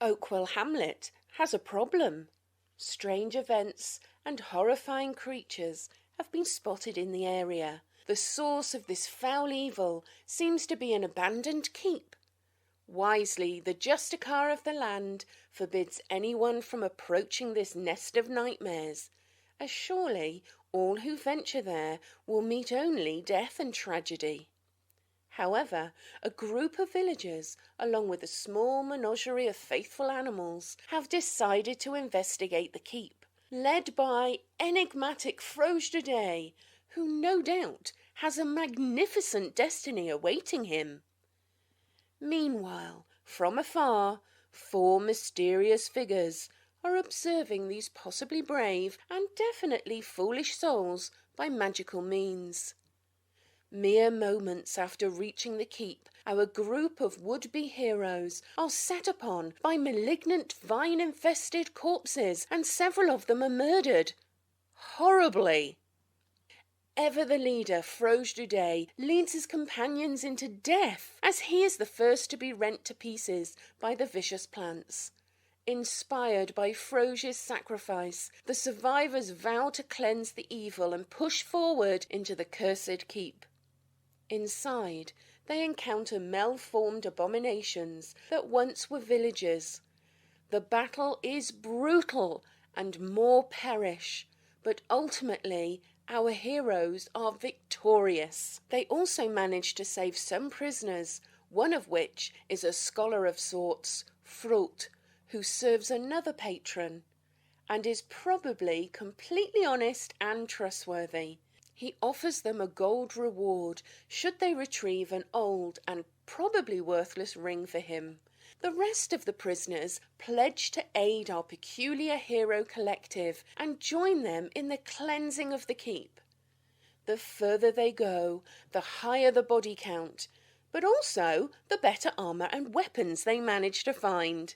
Oakwell Hamlet has a problem. Strange events and horrifying creatures have been spotted in the area. The source of this foul evil seems to be an abandoned keep. Wisely, the Justicar of the land forbids anyone from approaching this nest of nightmares, as surely all who venture there will meet only death and tragedy. However, a group of villagers, along with a small menagerie of faithful animals, have decided to investigate the keep, led by enigmatic Froge, who no doubt has a magnificent destiny awaiting him. Meanwhile, from afar, 4 mysterious figures are observing these possibly brave and definitely foolish souls by magical means. Mere moments after reaching the keep, our group of would-be heroes are set upon by malignant vine-infested corpses, and several of them are murdered. Horribly. Ever the leader, Froge leads his companions into death, as he is the first to be rent to pieces by the vicious plants. Inspired by Froge's sacrifice, the survivors vow to cleanse the evil and push forward into the cursed keep. Inside, they encounter malformed abominations that once were villagers. The battle is brutal and more perish, but ultimately our heroes are victorious. They also manage to save some prisoners, one of which is a scholar of sorts, Frult, who serves another patron, and is probably completely honest and trustworthy. He offers them a gold reward should they retrieve an old and probably worthless ring for him. The rest of the prisoners pledge to aid our peculiar hero collective and join them in the cleansing of the keep. The further they go, the higher the body count, but also the better armour and weapons they manage to find,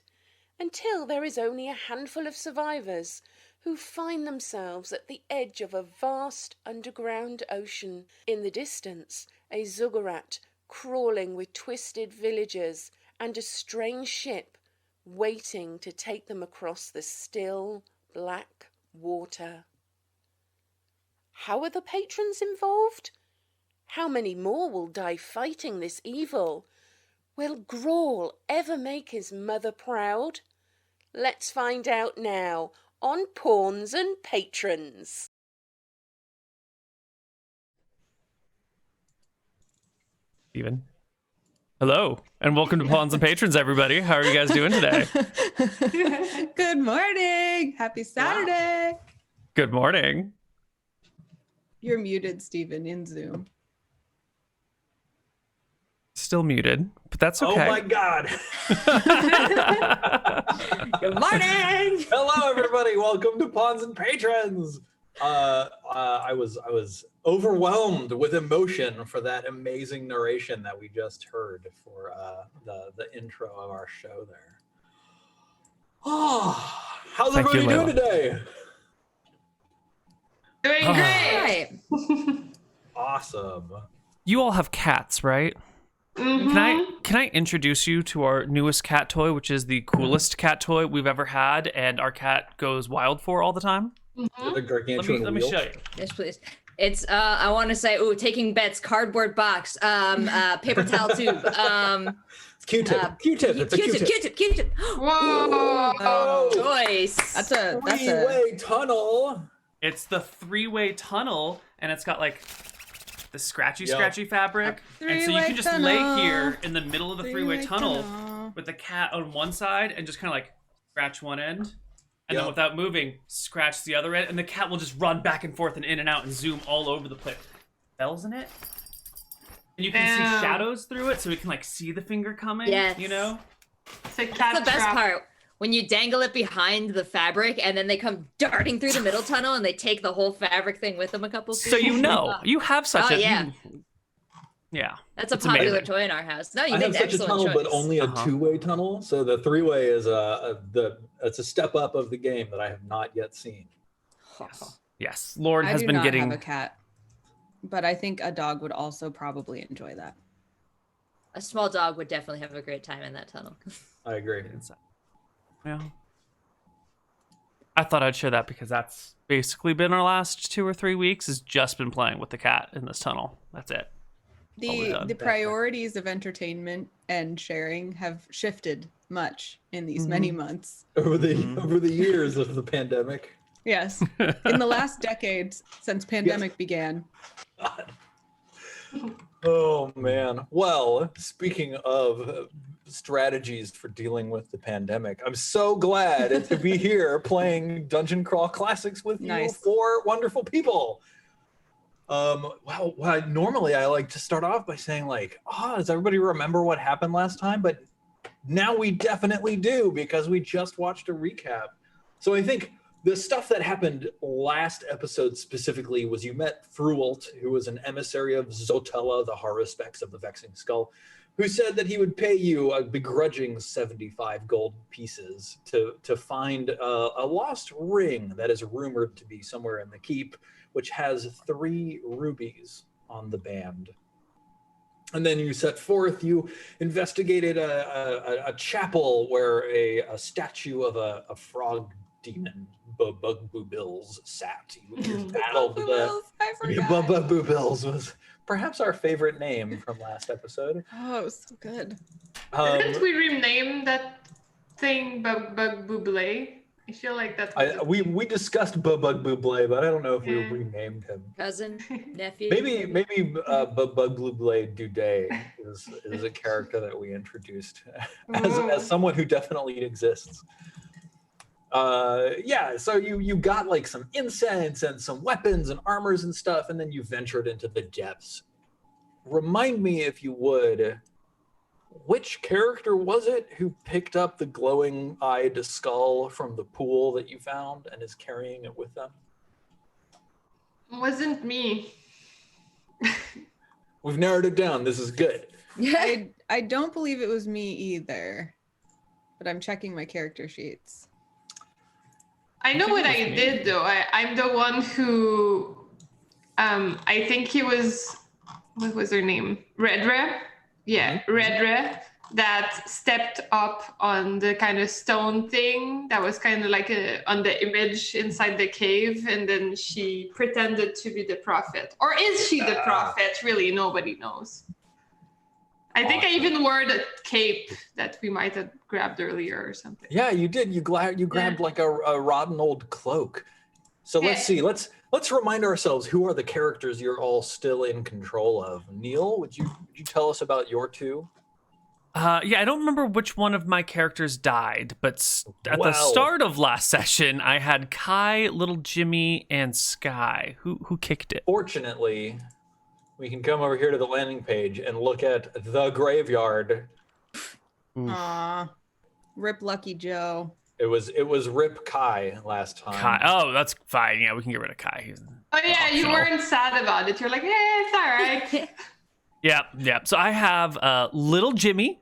until there is only a handful of survivors who find themselves at the edge of a vast underground ocean. In the distance, a zuggurat crawling with twisted villagers and a strange ship waiting to take them across the still, black water. How are the patrons involved? How many more will die fighting this evil? Will Grawl ever make his mother proud? Let's find out now on Pawns and Patrons. Steven. Hello, and welcome to Pawns and Patrons, everybody. How are you guys doing today? Good morning. Happy Saturday. Wow. Good morning. You're muted, Steven, in Zoom. Still muted, but that's okay. Oh my God. Good morning. Hello, everybody. Welcome to Pawns and Patrons. I was overwhelmed with emotion for that amazing narration that we just heard for the intro of our show there. Oh, how's everybody doing today? Doing great. Awesome. You all have cats, right? Mm-hmm. Can I introduce you to our newest cat toy, which is the coolest cat toy we've ever had, and our cat goes wild for all the time? Mm-hmm. The gargantuan Let me show you. Yes, please. It's I want to say, taking bets, cardboard box, paper towel tube, it's Q-tip. Q-tip. It's a Q-tip. Q-tip. Whoa! Choice. That's a Three-way tunnel. It's the 3-way tunnel, and it's got like the scratchy fabric, and so you can just lay here in the middle of the 3-way tunnel with the cat on one side and just kind of like scratch one end, and then without moving, scratch the other end, and the cat will just run back and forth and in and out and zoom all over the place. Bells in it, and you can see shadows through it, so we can like see the finger coming. Yes. You know, It's a cat That's the best trap. part. When you dangle it behind the fabric, and then they come darting through the middle tunnel, and they take the whole fabric thing with them a couple. so you know you have such a yeah. yeah. That's a It's popular amazing. toy in our house. No, you I made have an such a excellent tunnel, choice. but only a two-way tunnel. So the three-way is it's a step up of the game that I have not yet seen. Yes. Lauren I has do been not getting have a cat, but I think a dog would also probably enjoy that. A small dog would definitely have a great time in that tunnel. I agree. Yeah. I thought I'd share that because that's basically been our last 2 or 3 weeks, has just been playing with the cat in this tunnel. That's it. The priorities of entertainment and sharing have shifted much in these many months. Over the years of the pandemic. Yes. In the last decades since pandemic began. God. Oh man. Well, speaking of strategies for dealing with the pandemic, I'm so glad to be here playing Dungeon Crawl Classics with you four wonderful people. Normally I like to start off by saying like, does everybody remember what happened last time? But now we definitely do, because we just watched a recap. So I think the stuff that happened last episode specifically was you met Frualt, who was an emissary of Zotella, the Haruspex of the Vexing Skull, who said that he would pay you a begrudging 75 gold pieces to find a lost ring that is rumored to be somewhere in the keep, which has 3 rubies on the band. And then you set forth, you investigated a chapel where a statue of a frog demon, Bug-Boo-Bills, sat. You battled Bug-Boo-Bills was perhaps our favorite name from last episode. Oh, it was so good. Didn't we rename that thing Bug-Boo-Blay? I feel like that. We discussed Bug-Boo-Blay, but I don't know if we renamed him. Cousin, nephew. Maybe Bug-Boo-Blay Duday is a character that we introduced as someone who definitely exists. So you got like some incense and some weapons and armors and stuff, and then you ventured into the depths. Remind me, if you would, which character was it who picked up the glowing-eyed skull from the pool that you found and is carrying it with them? Wasn't me. We've narrowed it down. This is good. I don't believe it was me either, but I'm checking my character sheets. I know what I did though. I'm the one who, I think he was, what was her name? Redre? Yeah, Redre, that stepped up on the kind of stone thing that was kind of like on the image inside the cave, and then she pretended to be the prophet. Or is she the prophet? Really, nobody knows. I think I even wore the cape that we might have grabbed earlier or something. Yeah, you did. You grabbed like a rotten old cloak. So let's see. Let's remind ourselves, who are the characters you're all still in control of? Neal, would you tell us about your 2? I don't remember which one of my characters died, but at the start of last session, I had Kai, Little Jimmy, and Sky. Who kicked it? Fortunately, we can come over here to the landing page and look at the graveyard. Aww. Rip Lucky Joe. It was Rip Kai last time. Kai. Oh, that's fine. Yeah, we can get rid of Kai. Oh yeah, you weren't sad about it. You're like, it's all right. Yeah. So I have Little Jimmy.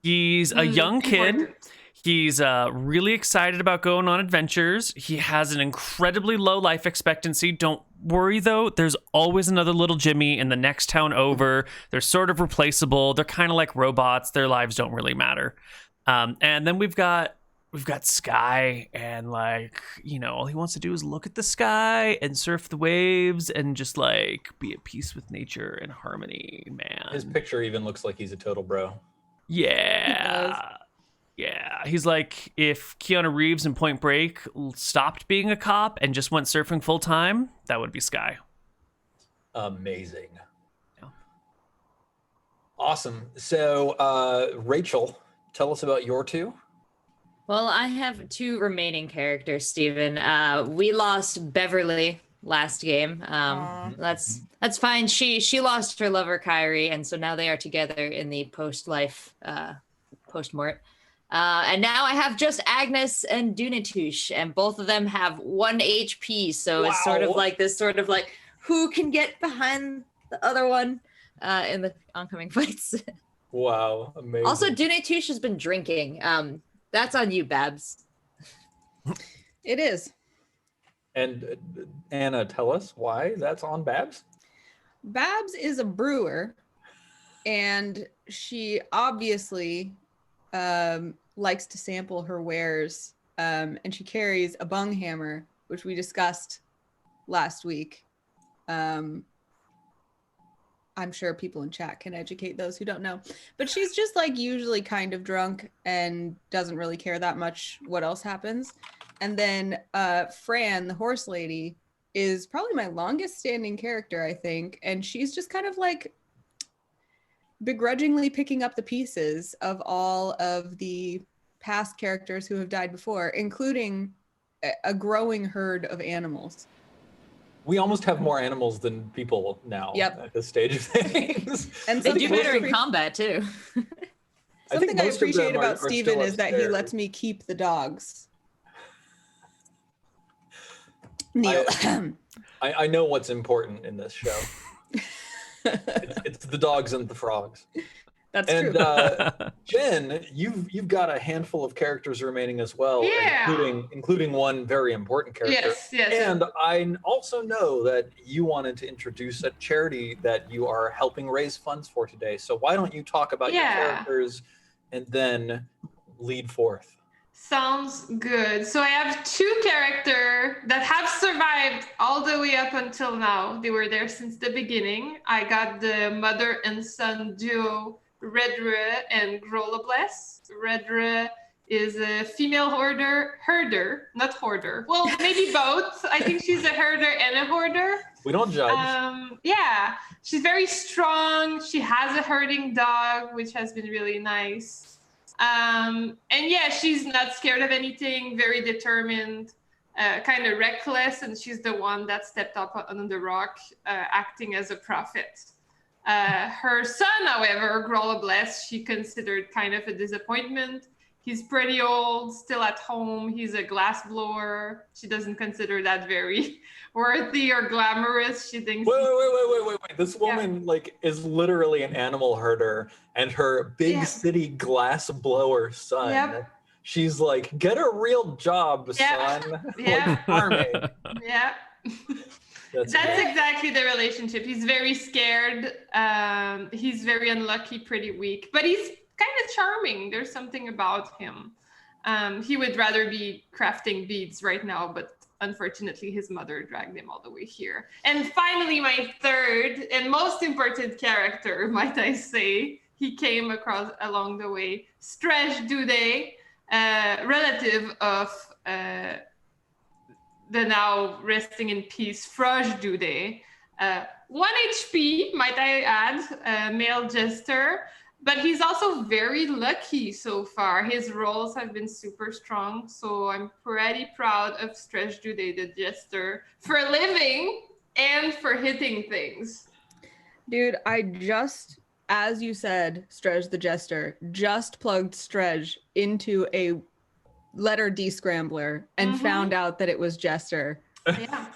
He's a young kid. Important. He's really excited about going on adventures. He has an incredibly low life expectancy. Don't worry, though. There's always another Little Jimmy in the next town over. They're sort of replaceable. They're kind of like robots. Their lives don't really matter. And then we've got Sky, and like, all he wants to do is look at the sky and surf the waves and just like be at peace with nature and harmony, man. His picture even looks like he's a total bro. Yeah. Yeah, he's like, if Keanu Reeves in Point Break stopped being a cop and just went surfing full time, that would be Sky. Amazing. Yeah. Awesome. So, Rachel, tell us about your 2. Well, I have 2 remaining characters, Steven. We lost Beverly last game. That's fine. She lost her lover, Kyrie, and so now they are together in the post-life, post-mort. And now I have just Agnes and Dunatush, and both of them have 1 HP. So it's sort of like this who can get behind the other one in the oncoming fights. Wow, amazing. Also, Dunatush has been drinking. That's on you, Babs. It is. And Anna, tell us why that's on Babs? Babs is a brewer, and she obviously likes to sample her wares, and she carries a bung hammer, which we discussed last week. I'm sure people in chat can educate those who don't know. But she's just like usually kind of drunk and doesn't really care that much what else happens. And then Fran, the horse lady, is probably my longest standing character, I think. And she's just kind of like begrudgingly picking up the pieces of all of the past characters who have died before, including a growing herd of animals. We almost have more animals than people now at this stage of things. And they do better in combat too. Something I appreciate about Steven is that he lets me keep the dogs. Neal. I know what's important in this show. It's the dogs and the frogs. That's true. Jen, you've got a handful of characters remaining as well, including one very important character. Yes. And I also know that you wanted to introduce a charity that you are helping raise funds for today. So why don't you talk about your characters and then lead forth? Sounds good. So I have two characters that have survived all the way up until now. They were there since the beginning. I got the mother and son duo, Redre and Grolabless. Redre is a female herder, not hoarder. Well, maybe both. I think she's a herder and a hoarder. We don't judge. Yeah, she's very strong. She has a herding dog, which has been really nice. And yeah, she's not scared of anything, very determined, kind of reckless, and she's the one that stepped up on the rock, acting as a prophet. Her son, however, Grolabless, she considered kind of a disappointment. He's pretty old, still at home. He's a glass blower. She doesn't consider that very worthy or glamorous. She thinks. Wait. This woman is literally an animal herder, and her big city glass blower son. Yep. She's like, get a real job, son. Yeah. Farming. Yeah. That's exactly the relationship. He's very scared. He's very unlucky, pretty weak, but he's kind of charming. There's something about him. He would rather be crafting beads right now, but unfortunately his mother dragged him all the way here. And finally, my third and most important character, might I say, he came across along the way, Strej Dude, relative of the now resting in peace Froj Dude. 1 HP, might I add, male jester. But he's also very lucky so far. His rolls have been super strong. So I'm pretty proud of Strej Dude, the jester, for living and for hitting things. Dude, I just, as you said, Strej the jester, just plugged Strej into a letter D scrambler and found out that it was jester. Yeah.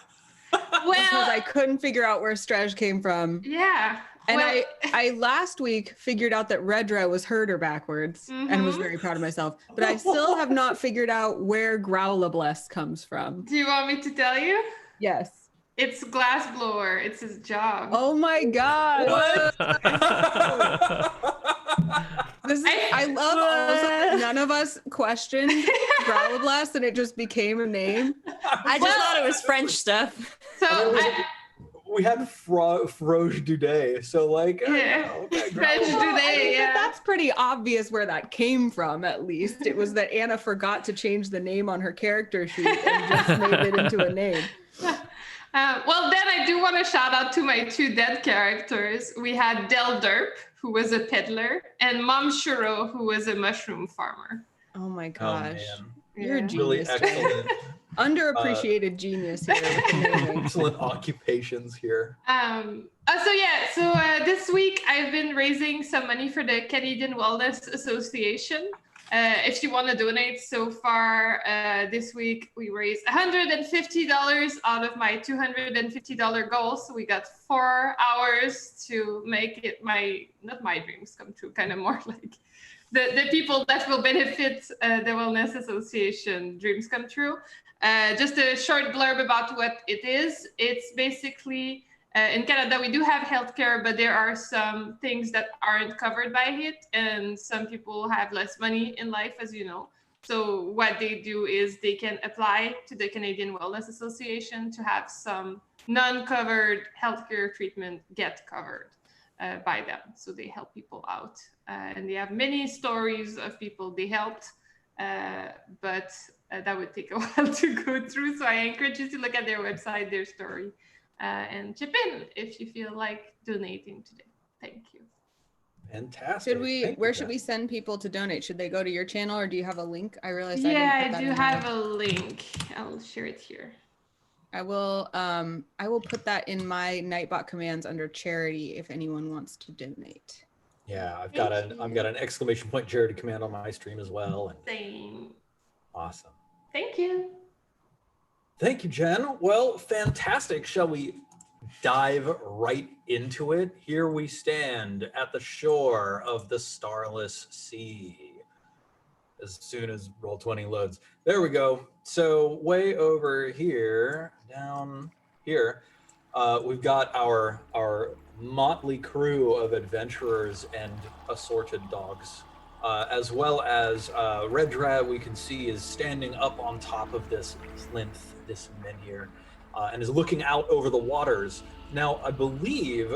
Because I couldn't figure out where Strej came from. Yeah. And I last week figured out that Redra was herder backwards and was very proud of myself. But I still have not figured out where Growlabless comes from. Do you want me to tell you? Yes. It's glassblower. It's his job. Oh my God. What? I love also that none of us questioned Growlabless and it just became a name. I just thought it was French stuff. So we had Froj Dude, so Froj Dude, that's pretty obvious where that came from. At least it was that Anna forgot to change the name on her character sheet and just made it into a name. Well, then I do want to shout out to my two dead characters. We had Del Derp, who was a peddler, and Mom Shuro, who was a mushroom farmer. Oh my gosh. Oh, you're a genius. Really excellent. Underappreciated genius here. Excellent occupations here. So this week I've been raising some money for the Canadian Wellness Association. If you want to donate, so far this week we raised $150 out of my $250 goal. So we got 4 hours to make it not my dreams come true, kind of more like the people that will benefit the Wellness Association dreams come true. Just a short blurb about what it is. It's basically In Canada, we do have healthcare, but there are some things that aren't covered by it, and some people have less money in life, as you know. So what they do is they can apply to the Canadian Wellness Association to have some non-covered healthcare treatment get covered by them. So they help people out. And they have many stories of people they helped, but that would take a while to go through. So I encourage you to look at their website, their story, and chip in if you feel like donating today. Thank you. Fantastic. Where should we send people to donate? Should they go to your channel, or do you have a link? I realized I do have a link. I'll share it here. I will put that in my Nightbot commands under charity if anyone wants to donate. Yeah, I've got an exclamation point charity command on my stream as well. And Same. Awesome. Thank you. Thank you, Jen. Well, fantastic. Shall we dive right into it? Here we stand at the shore of the Starless Sea. As soon as Roll20 loads. There we go. So way over here, down here, we've got our motley crew of adventurers and assorted dogs, as well as Redra, we can see, is standing up on top of this plinth, this menhir, and is looking out over the waters. Now, I believe,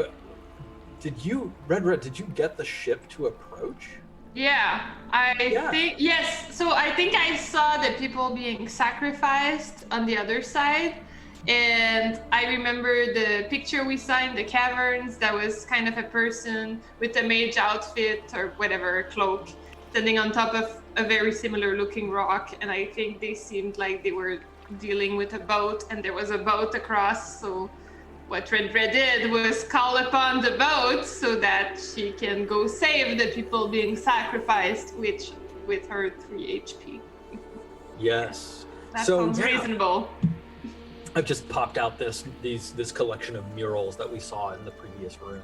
Redra, did you get the ship to approach? Yeah, I think, yes. So I think I saw the people being sacrificed on the other side. And I remember the picture we saw in the caverns that was kind of a person with a mage outfit or whatever, cloak, standing on top of a very similar looking rock. And I think they seemed like they were dealing with a boat, and there was a boat across. So what Redra did was call upon the boat so that she can go save the people being sacrificed, which with her 3 HP. Yes. That sounds reasonable. I've just popped out this collection of murals that we saw in the previous room.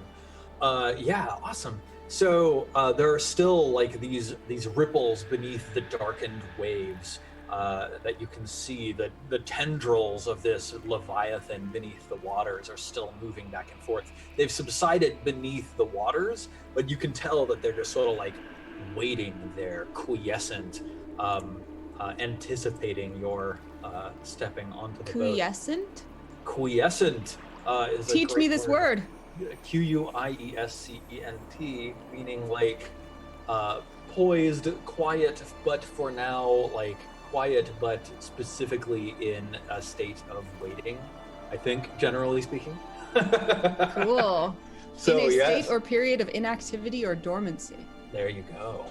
Yeah, awesome. So there are still like these ripples beneath the darkened waves that you can see. The tendrils of this leviathan beneath the waters are still moving back and forth. They've subsided beneath the waters, but you can tell that they're just sort of like waiting there, quiescent, anticipating your stepping onto the boat. Quiescent is Teach me this word. Quiescent, meaning like poised, quiet, but for now, like quiet, but specifically in a state of waiting, I think, generally speaking. Cool. So, in a state or period of inactivity or dormancy. There you go.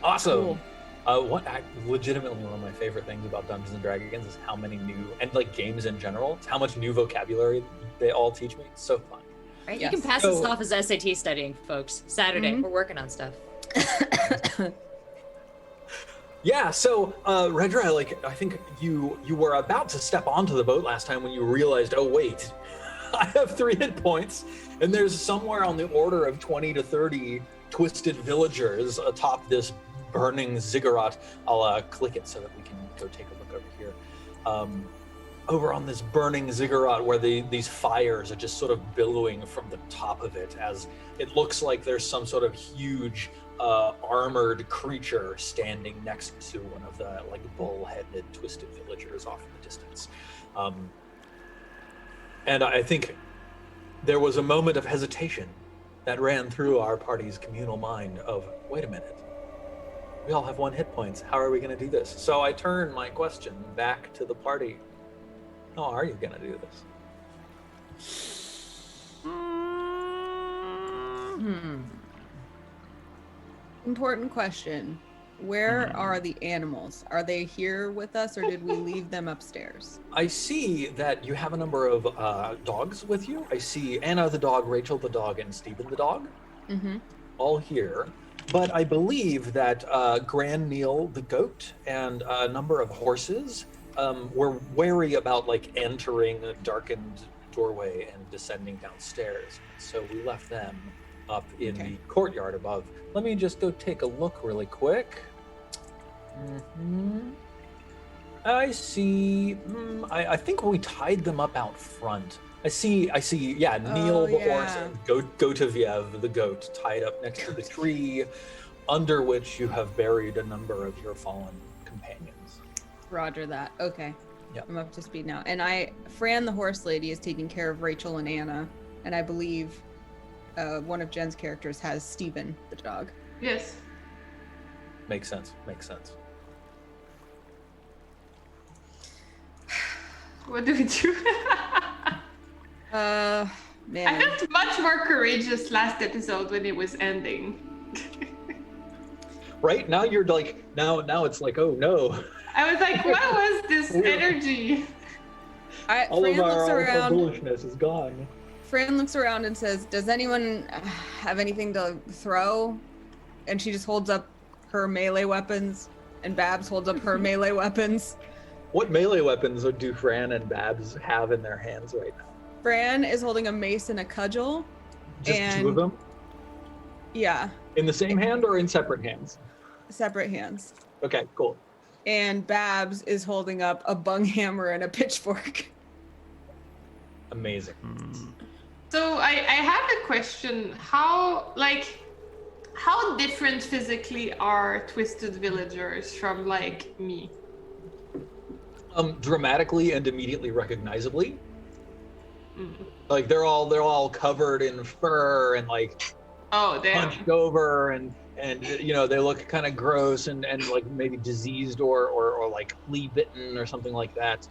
Awesome. Cool. Legitimately one of my favorite things about Dungeons and Dragons is how many new, and like games in general, it's how much new vocabulary they all teach me. It's so fun. Right? Yes. You can pass this off as SAT studying, folks. Saturday, we're working on stuff. Yeah, so Redra, like I think you were about to step onto the boat last time when you realized, oh wait, I have 3 hit points, and there's somewhere on the order of 20 to 30 twisted villagers atop this burning ziggurat. I'll click it so that we can go take a look over here. Over on this burning ziggurat where these fires are just sort of billowing from the top of it, as it looks like there's some sort of huge armored creature standing next to one of the like bull-headed twisted villagers off in the distance. And I think there was a moment of hesitation that ran through our party's communal mind of, wait a minute, we all have 1 hit points. How are we going to do this? So I turn my question back to the party. How are you going to do this? Important question. Where are the animals? Are they here with us, or did we leave them upstairs? I see that you have a number of dogs with you. I see Anna the dog, Rachel the dog, and Stephen the dog. All here. But I believe that Grand Neal the goat and a number of horses were wary about like entering a darkened doorway and descending downstairs. So we left them up in the courtyard above. Let me just go take a look really quick. I see. I think we tied them up out front. I see. Yeah, Neal the horse, yeah. and Gotoviev the goat, tied up next to the tree, under which you have buried a number of your fallen companions. Roger that. Okay. Yep. I'm up to speed now. And Fran the horse lady is taking care of Rachel and Anna, and I believe one of Jen's characters has Steven the dog. Yes. Makes sense. What do we do? Man. I felt much more courageous last episode when it was ending. Right now you're like now it's like, oh no. I was like, what was this energy? All Fran of our looks around. bullishness is gone. Fran looks around and says, "Does anyone have anything to throw?" And she just holds up her melee weapons, and Babs holds up her melee weapons. What melee weapons do Fran and Babs have in their hands right now? Fran is holding a mace and a cudgel. Just two of them? Yeah, In the same hand or in separate hands? separate hands. Okay, cool. And Babs is holding up a bung hammer and a pitchfork. Amazing. So I have a question. How different physically are Twisted Villagers from like me? Dramatically and immediately recognizably. Like they're all covered in fur and like hunched over and you know they look kind of gross and like maybe diseased or like flea bitten or something like that.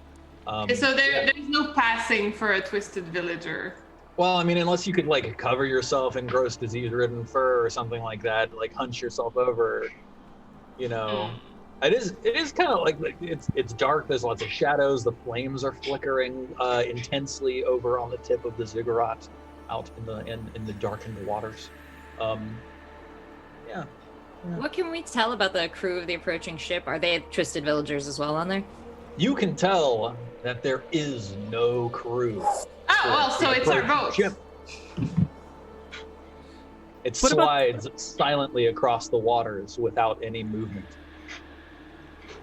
So there's no passing for a Twisted Villager. Well, I mean, unless you could like cover yourself in gross disease-ridden fur or something like that, like hunch yourself over, you know. It is kind of like it's dark. There's lots of shadows. The flames are flickering intensely over on the tip of the ziggurat, out in the darkened waters. Yeah. What can we tell about the crew of the approaching ship? Are they Twisted Villagers as well on there? You can tell that there is no crew. Oh well, so it's our boat. Ship. It slides silently across the waters without any movement.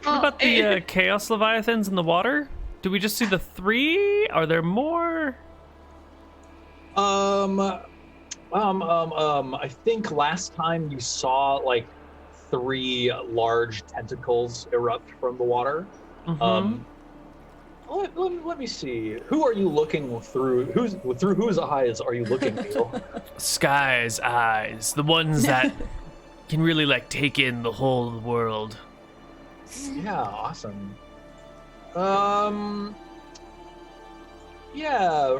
What about the Chaos Leviathans in the water? Do we just see the 3? Are there more? I think last time you saw like 3 large tentacles erupt from the water. Let me see. Who are you looking through? Through whose eyes are you looking, Neal? Sky's eyes. The ones that can really like take in the whole world. Yeah, awesome. Yeah,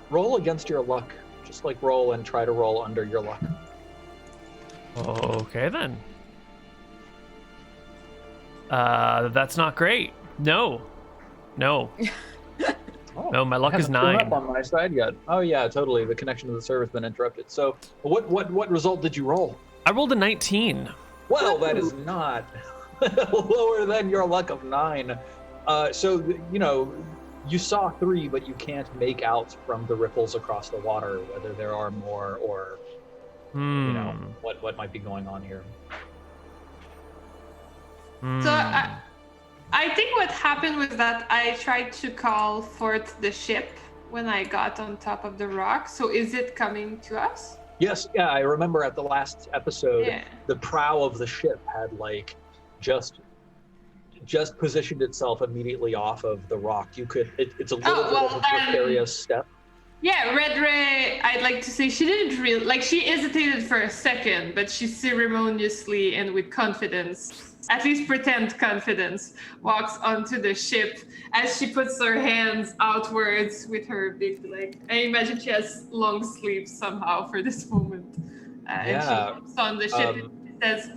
roll against your luck. Just like roll and try to roll under your luck. Okay then. That's not great. No. No, my luck is 9. Up on my side yet? Oh yeah, totally. The connection to the server has been interrupted. So, what result did you roll? I rolled a 19. Well, that is not lower than your luck of 9. So you know, you saw 3, but you can't make out from the ripples across the water whether there are more or you know what might be going on here. So I think what happened was that I tried to call forth the ship when I got on top of the rock. So is it coming to us? Yes, yeah, I remember at the last episode, the prow of the ship had like just positioned itself immediately off of the rock. You could, it's a little bit of a precarious step. Yeah, Red Ray, I'd like to say she didn't really, like she hesitated for a second, but she ceremoniously and with confidence, at least pretend confidence, walks onto the ship as she puts her hands outwards with her big leg. I imagine she has long sleeves somehow for this moment. And she walks on the ship and she says,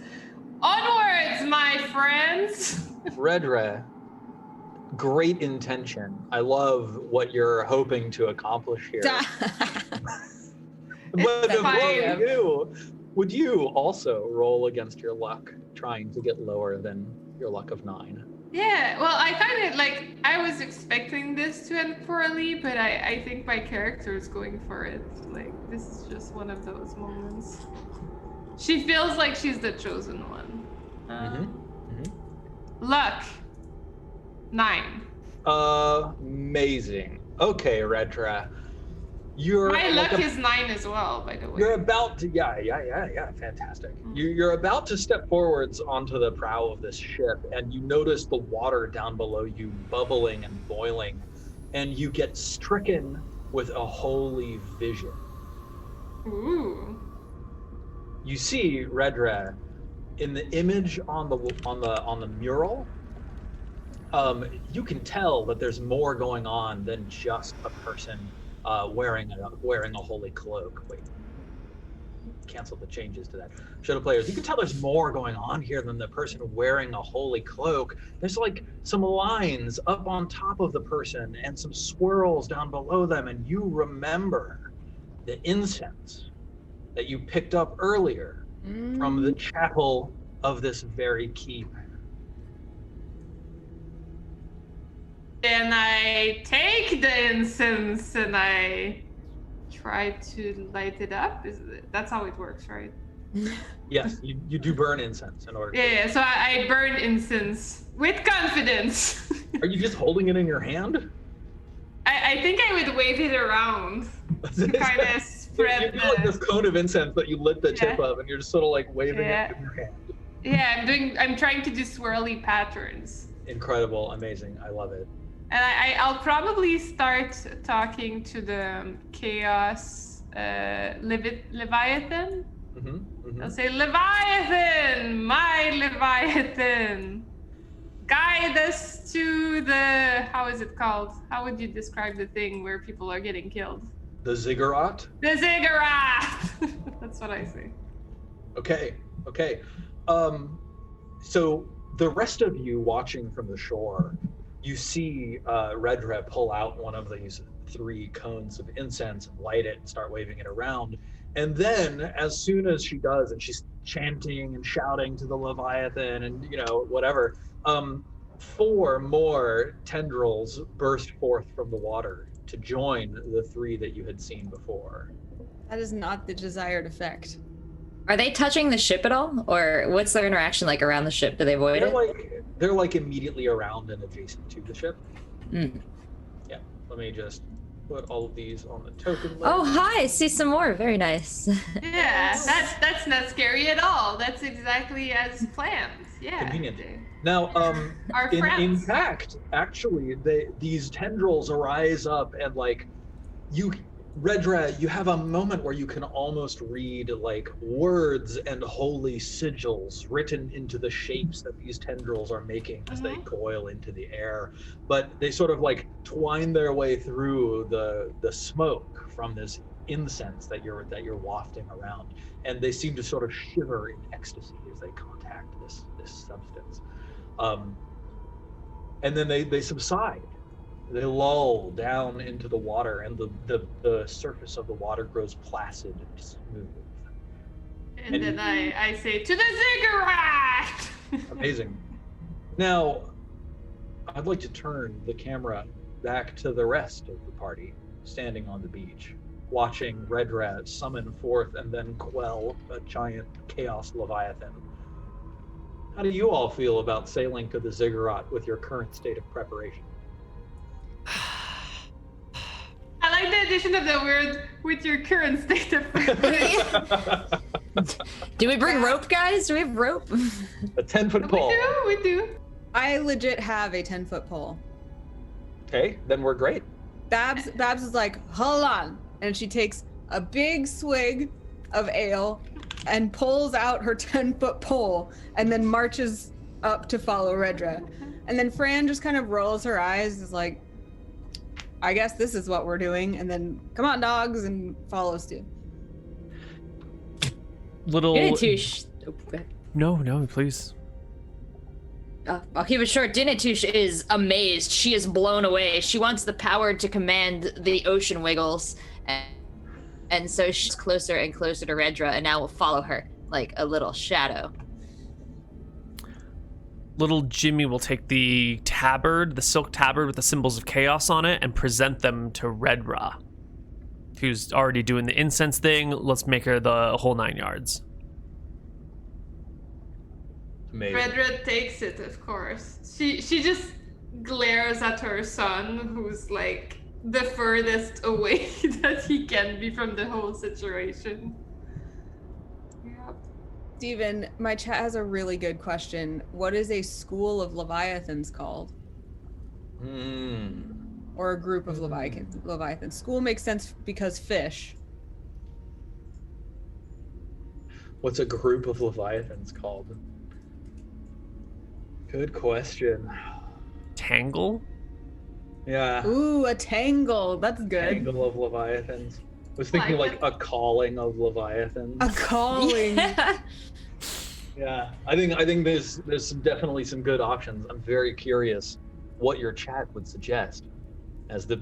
"Onwards, my friends!" Redra, great intention. I love what you're hoping to accomplish here. But before would you also roll against your luck, trying to get lower than your luck of 9? Yeah, well, I kind of like, I was expecting this to end poorly, but I think my character is going for it. Like, this is just one of those moments. She feels like she's the chosen one. Luck, 9. Amazing. Okay, Redra. My luck is 9 as well, by the way. You're about to, yeah, fantastic. You're about to step forwards onto the prow of this ship, and you notice the water down below you bubbling and boiling, and you get stricken with a holy vision. Ooh. You see, Redra, in the image on the mural, you can tell that there's more going on than just a person wearing a holy cloak. Wait, cancel the changes to that. Show the players. You can tell there's more going on here than the person wearing a holy cloak. There's like some lines up on top of the person and some swirls down below them, and you remember the incense that you picked up earlier from the chapel of this very keep. And I take the incense and I try to light it up. That's how it works, right? Yes, you do burn incense in order. Yeah, so I burn incense with confidence. Are you just holding it in your hand? I think I would wave it around to kind of spread you like this cone of incense that you lit the tip of, and you're just sort of like waving it in your hand. Yeah, I'm trying to do swirly patterns. Incredible, amazing, I love it. And I'll probably start talking to the Chaos Leviathan. I'll say, Leviathan, my Leviathan, guide us to the, how is it called? How would you describe the thing where people are getting killed? The ziggurat? The ziggurat! That's what I say. Okay. So the rest of you watching from the shore, you see Redra pull out one of these 3 cones of incense, light it, and start waving it around. And then, as soon as she does, and she's chanting and shouting to the Leviathan and, whatever, 4 more tendrils burst forth from the water to join the 3 that you had seen before. That is not the desired effect. Are they touching the ship at all? Or what's their interaction like around the ship? Do they avoid it? They're like immediately around and adjacent to the ship. Yeah, let me just put all of these on the token list. Oh, hi, see some more. Very nice. Yeah, that's not scary at all. That's exactly as planned. Yeah. Convenient. Now, in fact, actually, these tendrils arise up and Redra, you have a moment where you can almost read like words and holy sigils written into the shapes that these tendrils are making as they coil into the air. But they sort of like twine their way through the smoke from this incense that you're wafting around, and they seem to sort of shiver in ecstasy as they contact this substance. And then they subside. They lull down into the water, and the surface of the water grows placid and smooth. And then I say, to the ziggurat! Amazing. Now, I'd like to turn the camera back to the rest of the party, standing on the beach, watching Redra summon forth and then quell a giant chaos leviathan. How do you all feel about sailing to the ziggurat with your current state of preparation? I like the addition of the word with your current state of preparation. Do we bring rope, guys? Do we have rope? A 10-foot pole. We do. I legit have a 10-foot pole. Okay, then we're great. Babs is like, hold on. And she takes a big swig of ale and pulls out her 10-foot pole and then marches up to follow Redra. And then Fran just kind of rolls her eyes, is like, I guess this is what we're doing. And then, come on, dogs, and follows too. Dinatush. No, please. I'll keep it short. Dinatush is amazed. She is blown away. She wants the power to command the ocean wiggles. And so she's closer and closer to Redra, and now will follow her like a little shadow. Little Jimmy will take the tabard, the silk tabard with the symbols of chaos on it, and present them to Redra, who's already doing the incense thing. Let's make her the whole 9 yards. Amazing. Redra takes it, of course. She just glares at her son, who's like the furthest away that he can be from the whole situation. Yeah. Steven, my chat has a really good question. What is a school of Leviathans called? Or a group of Leviathans. School makes sense because fish. What's a group of Leviathans called? Good question. Tangle? Yeah. Ooh, a tangle. That's good. Tangle of Leviathans. I was thinking like a calling of Leviathans. A calling. Yeah. I think there's definitely some good options. I'm very curious what your chat would suggest as the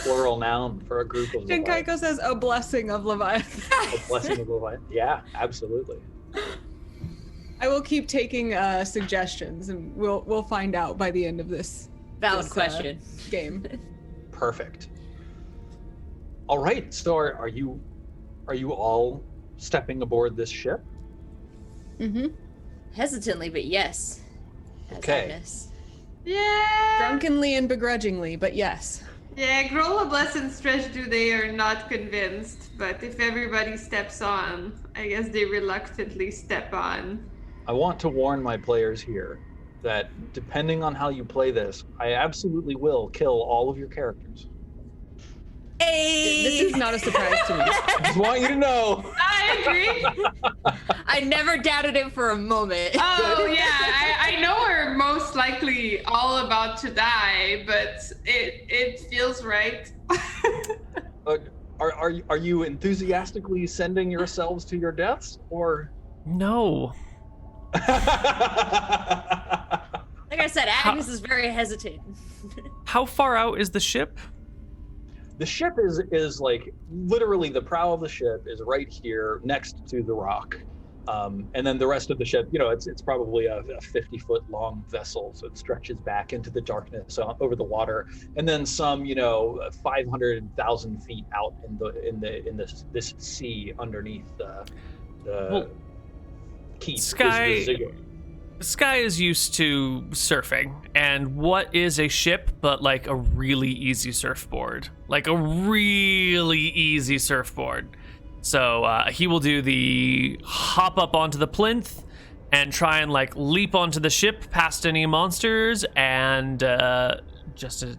plural noun for a group of Leviathans. Jinkaiko says a blessing of Leviathan. A blessing of Leviathan. Yeah, absolutely. I will keep taking suggestions, and we'll find out by the end of this. Valid question. Game. Perfect. All right. So are you all stepping aboard this ship? Mm-hmm. Hesitantly, but yes. Okay. Yeah. Drunkenly and begrudgingly, but yes. Yeah, Grolobus and Stretch they are not convinced, but if everybody steps on, I guess they reluctantly step on. I want to warn my players here that depending on how you play this, I absolutely will kill all of your characters. Hey! This is not a surprise to me. I just want you to know. I agree. I never doubted it for a moment. Oh yeah, I know we're most likely all about to die, but it feels right. Are you enthusiastically sending yourselves to your deaths, or? No. Like I said, Agnes is very hesitant. How far out is the ship? The ship is like literally the prow of the ship is right here next to the rock, and then the rest of the ship, it's probably a 50-foot long vessel, so it stretches back into the darkness over the water, and then some 500,000 feet out in this sea underneath the keep. Sky is used to surfing, and what is a ship but like a really easy surfboard? Like a really easy surfboard. So he will do the hop up onto the plinth and try and like leap onto the ship past any monsters and just to,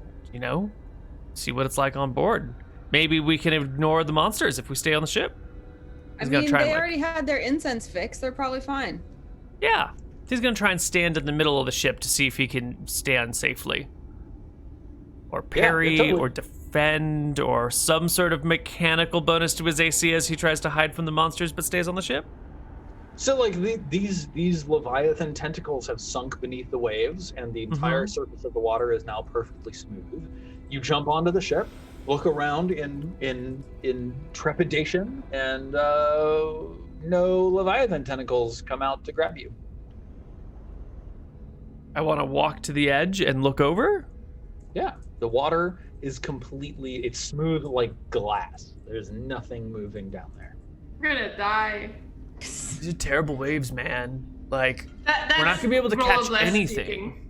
see what it's like on board. Maybe we can ignore the monsters if we stay on the ship. They already had their incense fixed. They're probably fine. Yeah. He's going to try and stand in the middle of the ship to see if he can stand safely. Or parry, or defend, or some sort of mechanical bonus to his AC as he tries to hide from the monsters but stays on the ship. So, like, these Leviathan tentacles have sunk beneath the waves, and the entire surface of the water is now perfectly smooth. You jump onto the ship, look around in trepidation, and no Leviathan tentacles come out to grab you. I want to walk to the edge and look over. Yeah, the water is it's smooth like glass. There's nothing moving down there. We're gonna die. These are terrible waves, man. Like, That's we're not gonna be able to catch Grolobus anything.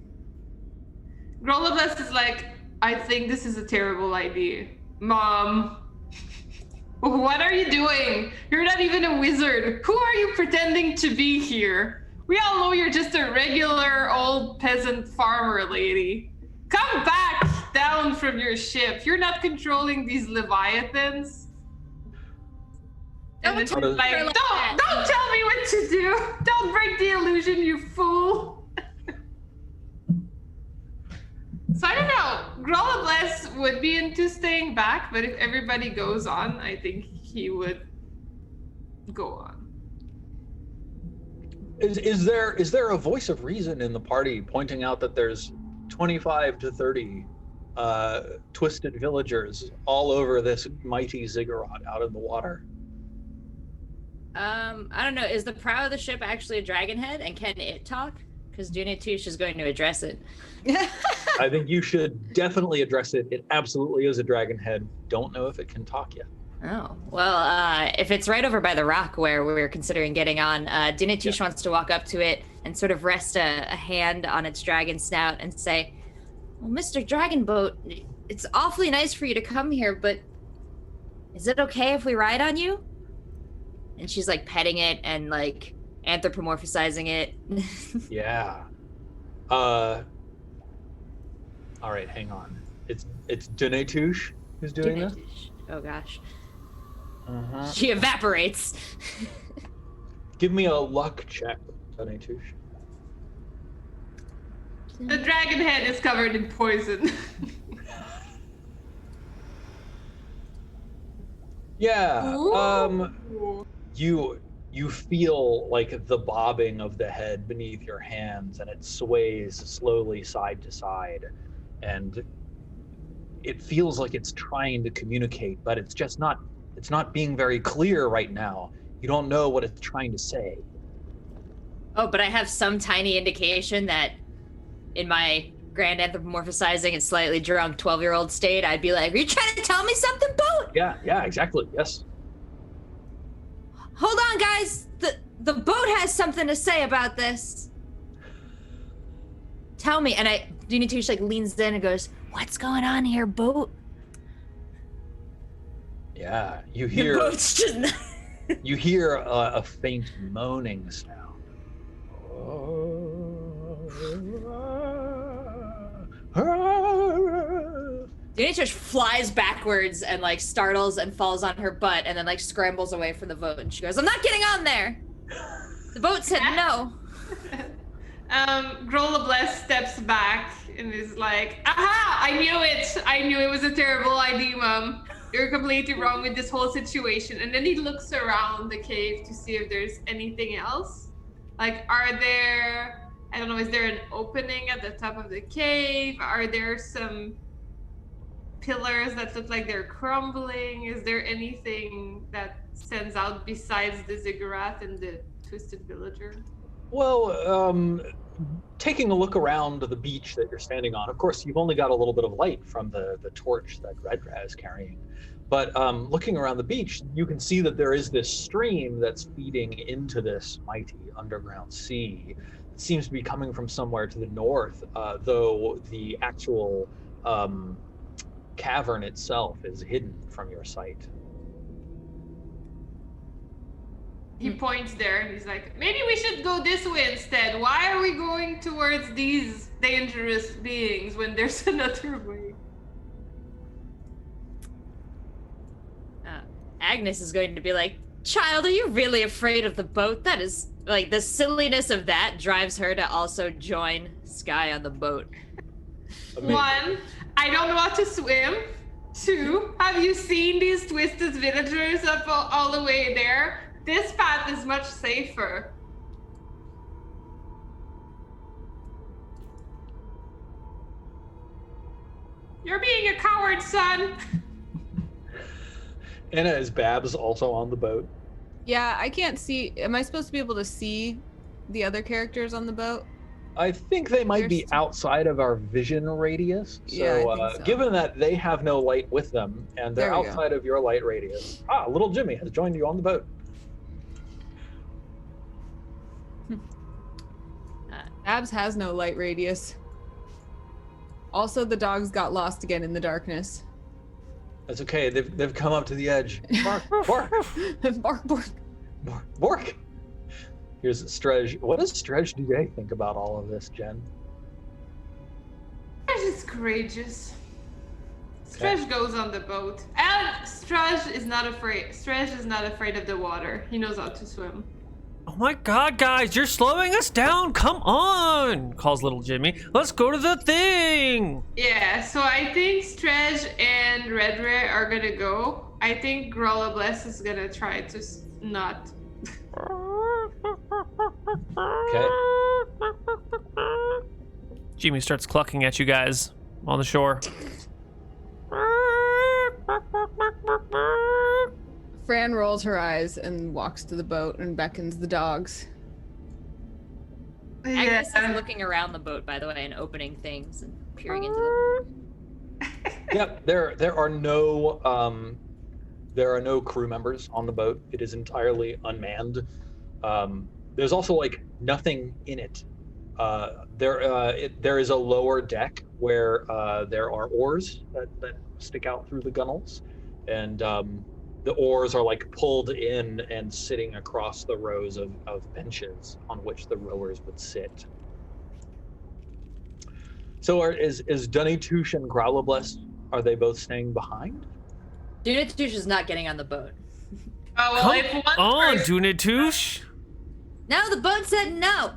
Grolobus is like, I think this is a terrible idea. Mom, what are you doing? You're not even a wizard. Who are you pretending to be here? We all know you're just a regular old peasant farmer lady. Come back down from your ship. You're not controlling these Leviathans. And it's like, don't tell me what to do. Don't break the illusion, you fool. So I don't know. Grolobus would be into staying back, but if everybody goes on, I think he would go on. Is there a voice of reason in the party pointing out that there's 25 to 30 twisted villagers all over this mighty ziggurat out in the water? I don't know. Is the prow of the ship actually a dragon head, and can it talk? Because Dunitush is going to address it. I think you should definitely address it. It absolutely is a dragon head. Don't know if it can talk yet. Oh, well, if it's right over by the rock where we're considering getting on, Dunitush wants to walk up to it and sort of rest a hand on its dragon snout and say, well, Mr. Dragon Boat, it's awfully nice for you to come here, but is it okay if we ride on you? And she's like petting it and like anthropomorphizing it. Yeah. All right, hang on. It's Denetouche who's doing this? Oh gosh. Uh-huh. She evaporates. Give me a luck check, Denetouche. The dragon head is covered in poison. Yeah. Ooh. You feel like the bobbing of the head beneath your hands, and it sways slowly side to side, and it feels like it's trying to communicate, but it's just not. It's not being very clear right now. You don't know what it's trying to say. Oh, but I have some tiny indication that in my grand anthropomorphizing and slightly drunk 12-year-old state, I'd be like, are you trying to tell me something, boat? Yeah, exactly, yes. Hold on, guys. The boat has something to say about this. Tell me. And Denetouche like leans in and goes, what's going on here, boat? Yeah, you hear. The boat's just... You hear a faint moaning sound. Denetouche flies backwards and like startles and falls on her butt and then like scrambles away from the boat and she goes, I'm not getting on there. The boat said no. Grolabless steps back and is like, aha, I knew it. I knew it was a terrible idea, Mom. You're completely wrong with this whole situation. And then he looks around the cave to see if there's anything else. Like, are there, I don't know, is there an opening at the top of the cave? Are there some pillars that look like they're crumbling? Is there anything that stands out besides the ziggurat and the twisted villager? Well, taking a look around the beach that you're standing on, of course, you've only got a little bit of light from the torch that Redra is carrying. But looking around the beach, you can see that there is this stream that's feeding into this mighty underground sea. It seems to be coming from somewhere to the north, though the actual cavern itself is hidden from your sight. He points there and he's like, maybe we should go this way instead. Why are we going towards these dangerous beings when there's another way? Agnes is going to be like, child, are you really afraid of the boat? That is, like, the silliness of that drives her to also join Sky on the boat. Amazing. 1, I don't know how to swim. 2, have you seen these twisted villagers up all the way there? This path is much safer. You're being a coward, son. Anna, is Babs also on the boat? Yeah, I can't see. Am I supposed to be able to see the other characters on the boat? I think they might be outside of our vision radius. So, Yeah, I think so. Given that they have no light with them and they're There we go. outside of your light radius. Little Jimmy has joined you on the boat. Abs has no light radius. Also, the dogs got lost again in the darkness. That's okay. They've come up to the edge. Bark, bark, Bark, bark. bark, bark. Here's Strej. What does Strej DJ think about all of this, Jen? Stretch is courageous. Okay. Stretch goes on the boat. And Stretch is not afraid. Stretch is not afraid of the water. He knows how to swim. Oh my god, guys, you're slowing us down. Come on, calls little Jimmy. Let's go to the thing. Yeah, so I think Stretch and Redray are gonna go. I think Grolabless is gonna try to not. Okay. Jimmy starts clucking at you guys on the shore. Fran rolls her eyes and walks to the boat and beckons the dogs. Agnes is looking around the boat, by the way, and opening things and peering into them. Yep. There are no crew members on the boat. It is entirely unmanned. there's also like nothing in it. There is a lower deck where there are oars that stick out through the gunnels, and the oars are like pulled in and sitting across the rows of benches on which the rowers would sit. So is Dunny-Touche and Growlabless, are they both staying behind? Dunny-Touche is not getting on the boat. Oh, well, if one on, person... Dunny-Touche. No, the boat said no.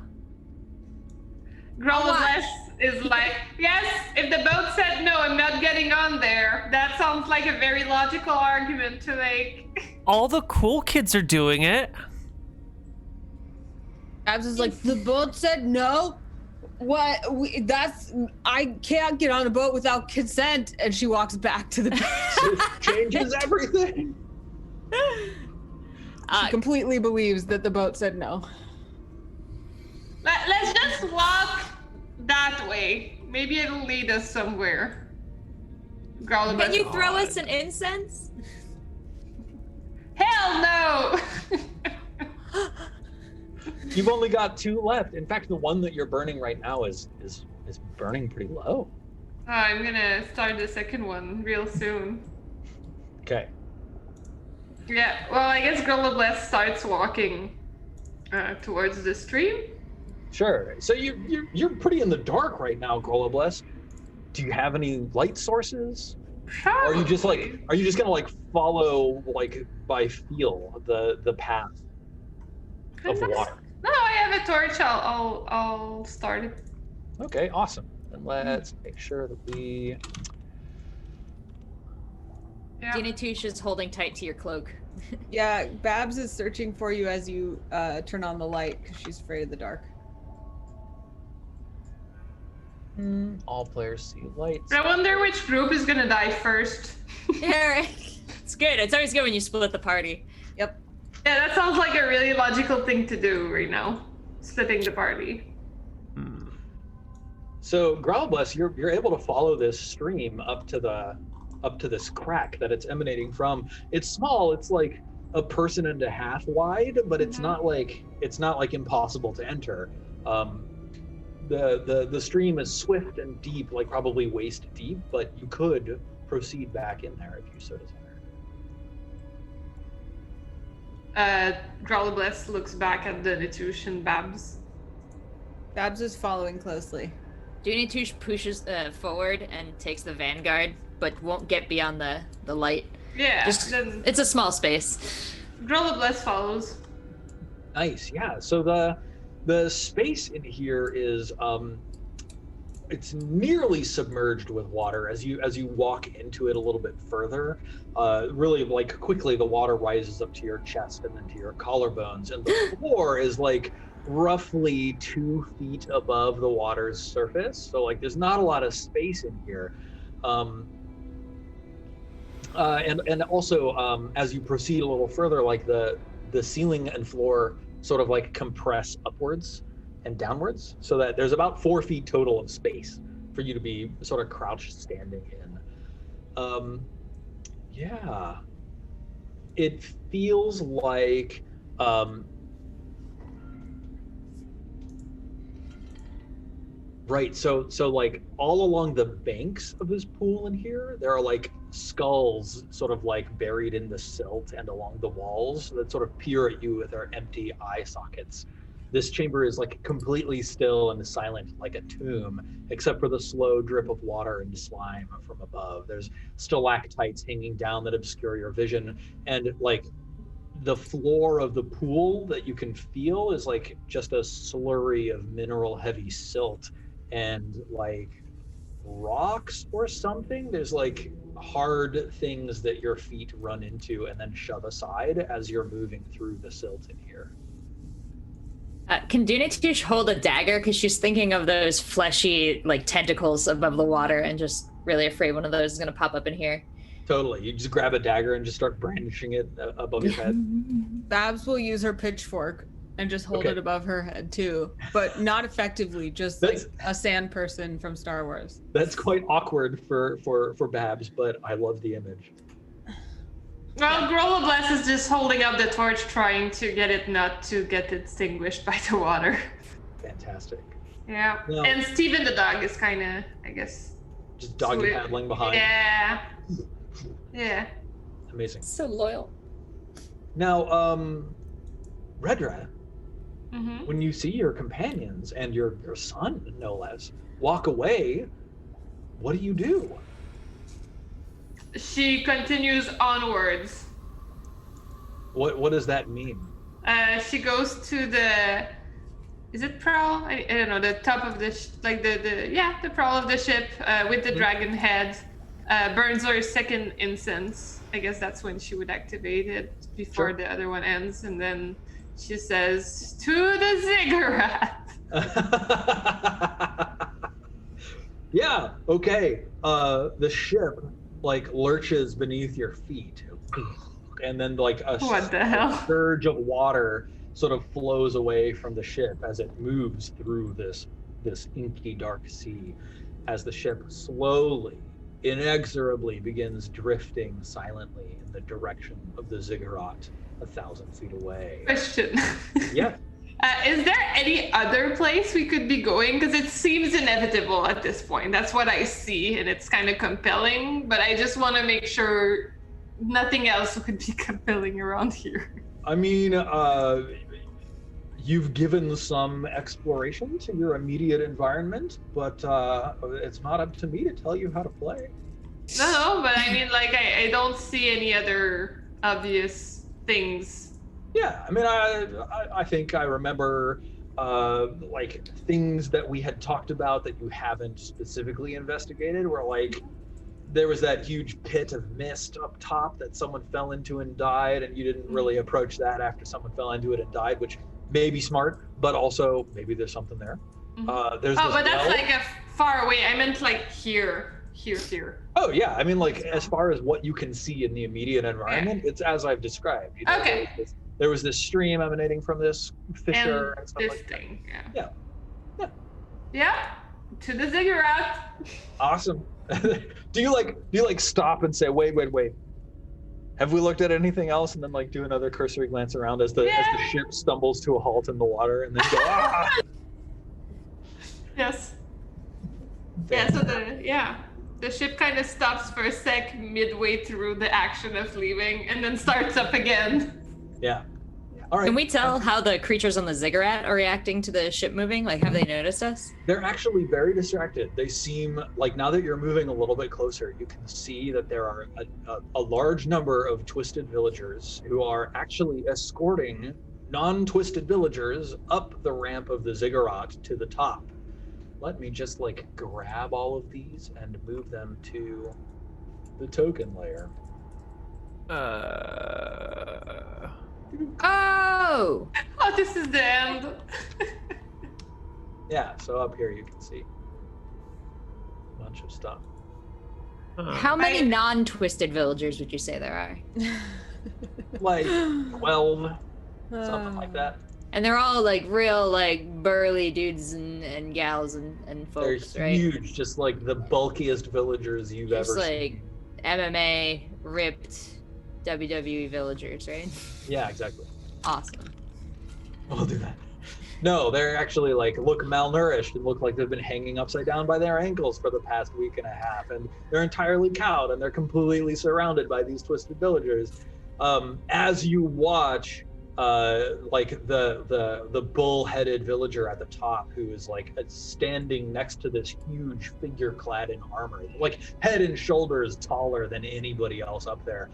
Growlabless is like, yes, if the boat said no, I'm not getting on there. That sounds like a very logical argument to make. All the cool kids are doing it. Babs is like, the boat said no? What? I can't get on a boat without consent. And she walks back to the beach. It changes everything. She completely believes that the boat said no. Let's just walk that way. Maybe it'll lead us somewhere. Growlabless. Can you throw us an incense? Hell no! You've only got 2 left. In fact, the one that you're burning right now is burning pretty low. I'm gonna start the second one real soon. Okay. Yeah, well, I guess Growlabless starts walking towards the stream. Sure. So you're pretty in the dark right now, Growlabless. Do you have any light sources? Probably. Or are you just gonna like follow like by feel the path of the water? No, I have a torch. I'll start it. Okay, awesome. And let's make sure that we. Yeah. Dunny-Touche is holding tight to your cloak. Yeah, Babs is searching for you as you turn on the light because she's afraid of the dark. All players see lights. I wonder which group is gonna die first. Yeah, right. It's good. It's always good when you split the party. Yep. Yeah, that sounds like a really logical thing to do right now. Splitting the party. So Growlabless, you're able to follow this stream up to this crack that it's emanating from. It's small. It's like a person and a half wide, but it's not like impossible to enter. The stream is swift and deep, like probably waist deep, but you could proceed back in there if you so desire. Growlabless looks back at Dunny-Touche and Babs. Babs is following closely. Dunny-Touche pushes forward and takes the vanguard, but won't get beyond the light. Yeah, then It's a small space. Growlabless follows. Nice, yeah. So the space in here is it's nearly submerged with water. As you walk into it a little bit further, really like quickly the water rises up to your chest and then to your collarbones, and the floor is like roughly 2 feet above the water's surface. So like there's not a lot of space in here. And also as you proceed a little further, like the ceiling and floor sort of like compress upwards and downwards, so that there's about 4 feet total of space for you to be sort of crouched standing in. Yeah, it feels like right. So like all along the banks of this pool in here, there are like skulls sort of like buried in the silt and along the walls that sort of peer at you with their empty eye sockets. This chamber is like completely still and silent like a tomb, except for the slow drip of water and slime from above. There's stalactites hanging down that obscure your vision, and like the floor of the pool that you can feel is like just a slurry of mineral heavy silt and like rocks or something. There's like hard things that your feet run into and then shove aside as you're moving through the silt in here. Can Dunny-Touche hold a dagger? Because she's thinking of those fleshy like tentacles above the water and just really afraid one of those is going to pop up in here. Totally. You just grab a dagger and just start brandishing it above your head. Babs will use her pitchfork and just hold it above her head too, but not effectively, just like a sand person from Star Wars. That's quite awkward for Babs, but I love the image. Well, Grolobless is just holding up the torch, trying to get it not to get extinguished by the water. Fantastic. Yeah. No. And Steven the dog is kind of, I guess... Just doggy paddling behind. Yeah. Yeah. Amazing. So loyal. Now, Redra, Mm-hmm. when you see your companions and your son, no less, walk away, what do? She continues onwards. What does that mean? She goes to the... Is it prow? I don't know. The top of the the prow of the ship with the dragon head. Burns her second incense. I guess that's when she would activate it before the other one ends, and then she says, "To the ziggurat." Yeah. Okay. The ship lurches beneath your feet, and then What the hell? a surge of water sort of flows away from the ship as it moves through this inky dark sea, as the ship slowly, inexorably begins drifting silently in the direction of the ziggurat 1,000 feet away. Question. Yeah. Is there any other place we could be going? Because it seems inevitable at this point. That's what I see, and it's kind of compelling, but I just want to make sure nothing else would be compelling around here. I mean, you've given some exploration to your immediate environment, but it's not up to me to tell you how to play. No, but I mean, I don't see any other obvious things. Yeah, I mean, I think I remember things that we had talked about that you haven't specifically investigated, where there was that huge pit of mist up top that someone fell into and died, and you didn't really approach that after someone fell into it and died, which may be smart, but also maybe there's something there. Mm-hmm. There's but that's well. a far away. I meant here. Oh yeah, I mean as far as what you can see in the immediate environment, it's as I've described. You know, Okay. There was this stream emanating from this fissure and stuff this like that. thing. Yeah. Yeah. To the ziggurat. Awesome. Do you stop and say, wait? Have we looked at anything else? And then do another cursory glance around as the ship stumbles to a halt in the water, and then go, ah! Yes. Yeah. So the ship kind of stops for a sec midway through the action of leaving, and then starts up again. Yeah. All right. Can we tell how the creatures on the ziggurat are reacting to the ship moving? Have they noticed us? They're actually very distracted. They seem now that you're moving a little bit closer, you can see that there are a large number of twisted villagers who are actually escorting non-twisted villagers up the ramp of the ziggurat to the top. Let me just grab all of these and move them to the token layer. Oh, This is the end. Yeah, so up here you can see a bunch of stuff. how many non-twisted villagers would you say there are? 12, something like that. And they're all real burly dudes and gals and folks, They're right? huge, just the bulkiest villagers you've Just ever seen. MMA ripped WWE villagers, right? Yeah, exactly. Awesome. We'll do that. No, they're actually look malnourished and look like they've been hanging upside down by their ankles for the past week and a half, and they're entirely cowed and they're completely surrounded by these twisted villagers. As you watch, the bull-headed villager at the top, who is standing next to this huge figure clad in armor, head and shoulders taller than anybody else up there.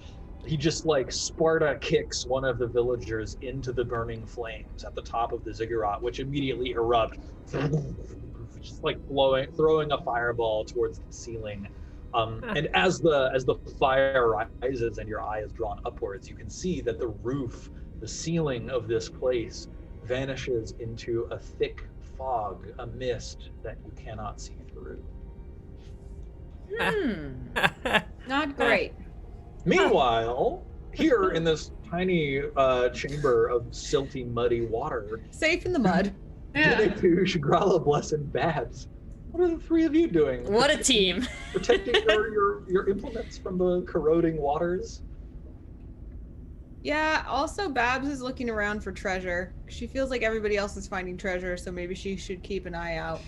He just Sparta kicks one of the villagers into the burning flames at the top of the ziggurat, which immediately erupt, just throwing a fireball towards the ceiling. And as the fire rises and your eye is drawn upwards, you can see that the ceiling of this place vanishes into a thick fog, a mist that you cannot see through. Not great. Meanwhile, here in this tiny chamber of silty, muddy water, Safe in the mud. Dinapoosh, Grolobless, and Babs, what are the three of you doing? What a team. Protecting your implements from the corroding waters? Yeah, also Babs is looking around for treasure. She feels like everybody else is finding treasure, so maybe she should keep an eye out.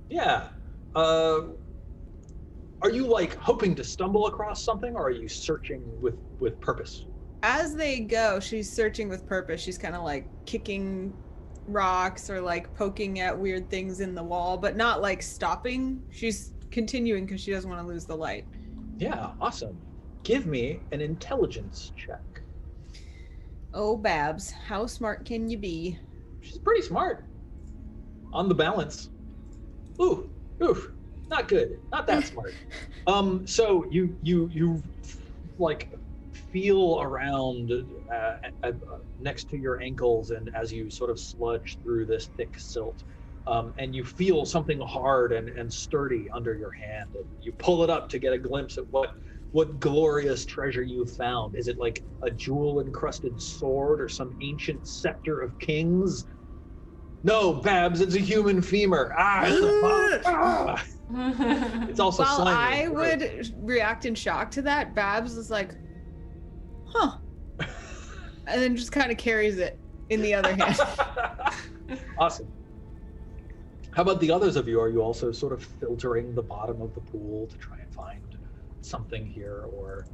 Yeah. Are you like hoping to stumble across something, or are you searching with purpose? As they go, she's searching with purpose. She's kind of like kicking rocks or like poking at weird things in the wall, but not like stopping. She's continuing because she doesn't want to lose the light. Yeah, awesome. Give me an intelligence check. Oh, Babs, how smart can you be? She's pretty smart. On the balance. Ooh, not good. Not that smart. So you like feel around next to your ankles, and as you sort of sludge through this thick silt, and you feel something hard and sturdy under your hand, and you pull it up to get a glimpse at what glorious treasure you found. Is it like a jewel-encrusted sword or some ancient scepter of kings? No, Babs, it's a human femur. It's also While slimy. I would react in shock to that, Babs is like, huh. And then just kind of carries it in the other hand. Awesome. How about the others of you? Are you also sort of filtering the bottom of the pool to try and find something here, or?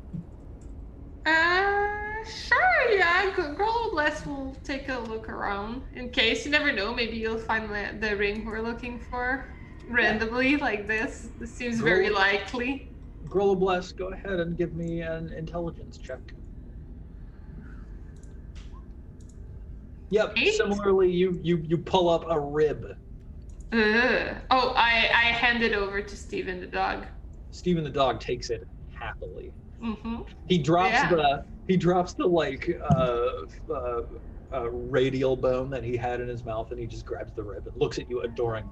Sure, yeah. JacobH will take a look around in case. You never know. Maybe you'll find the ring we're looking for randomly, like this. This seems very likely. JacobH, go ahead and give me an intelligence check. Yep. 8? Similarly, you pull up a rib. Oh, I hand it over to Steven the dog. Steven the dog takes it happily. Mm-hmm. He drops the like radial bone that he had in his mouth, and he just grabs the rib and looks at you adoringly.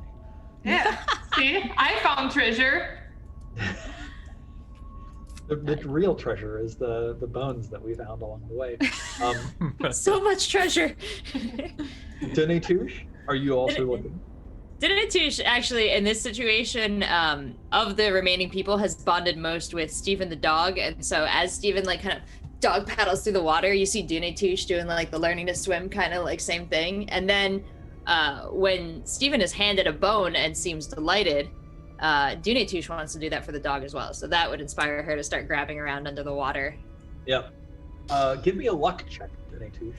Yeah. See, I found treasure. The real treasure is the bones that we found along the way. So much treasure. Donatouche, are you also looking? Donatouche, actually, in this situation, of the remaining people, has bonded most with Steven the dog. And so as Steven, like, kind of dog paddles through the water, you see Donatouche doing, like, the learning to swim kind of, like, same thing. And then when Steven is handed a bone and seems delighted, Donatouche wants to do that for the dog as well. So that would inspire her to start grabbing around under the water. Yep. Give me a luck check, Donatouche.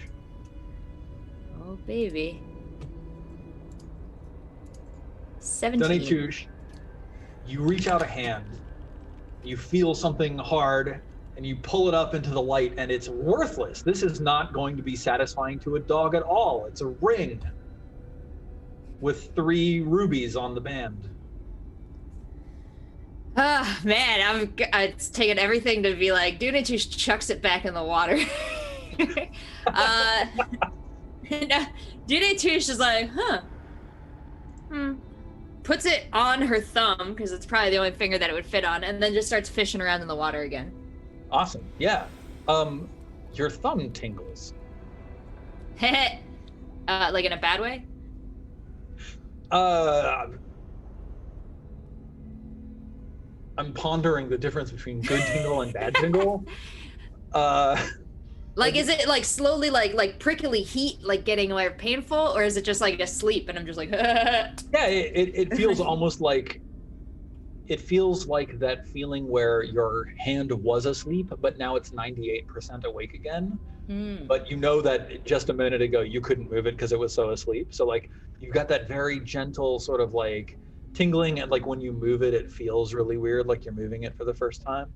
Oh, baby. 17. Donatouche, you reach out a hand, you feel something hard, and you pull it up into the light, and it's worthless. This is not going to be satisfying to a dog at all. It's a ring with 3 rubies on the band. Ah, man, it's taken everything to be like, Donatouche chucks it back in the water. Donatouche is like, puts it on her thumb, because it's probably the only finger that it would fit on, and then just starts fishing around in the water again. Awesome. Yeah. Your thumb tingles. Like in a bad way? I'm pondering the difference between good tingle and bad tingle. Like, is it like slowly, like prickly heat, like getting like painful, or is it just like asleep and I'm just like, Yeah, it feels almost like, it feels like that feeling where your hand was asleep, but now it's 98% awake again. But you know that just a minute ago you couldn't move it because it was so asleep. So like you've got that very gentle sort of like tingling, and like when you move it, it feels really weird, like you're moving it for the first time.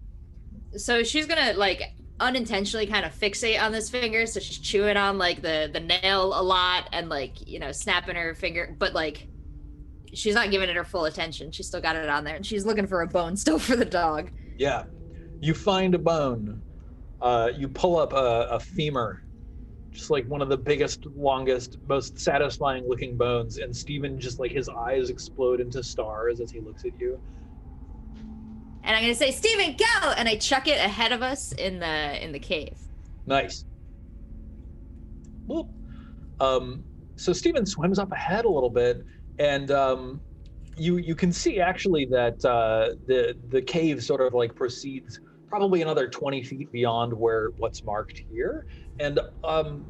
So she's gonna like unintentionally kind of fixate on this finger, so she's chewing on like the nail a lot and like, you know, snapping her finger, but like she's not giving it her full attention. She's still got it on there, and she's looking for a bone still for the dog. Yeah, you find a bone. You pull up a femur, just like one of the biggest, longest, most satisfying looking bones, and Steven just like his eyes explode into stars as he looks at you. And I'm gonna say, Steven, go! And I chuck it ahead of us in the cave. Nice. Well, so Steven swims up ahead a little bit, and you can see actually that the cave sort of like proceeds probably another 20 feet beyond what's marked here. And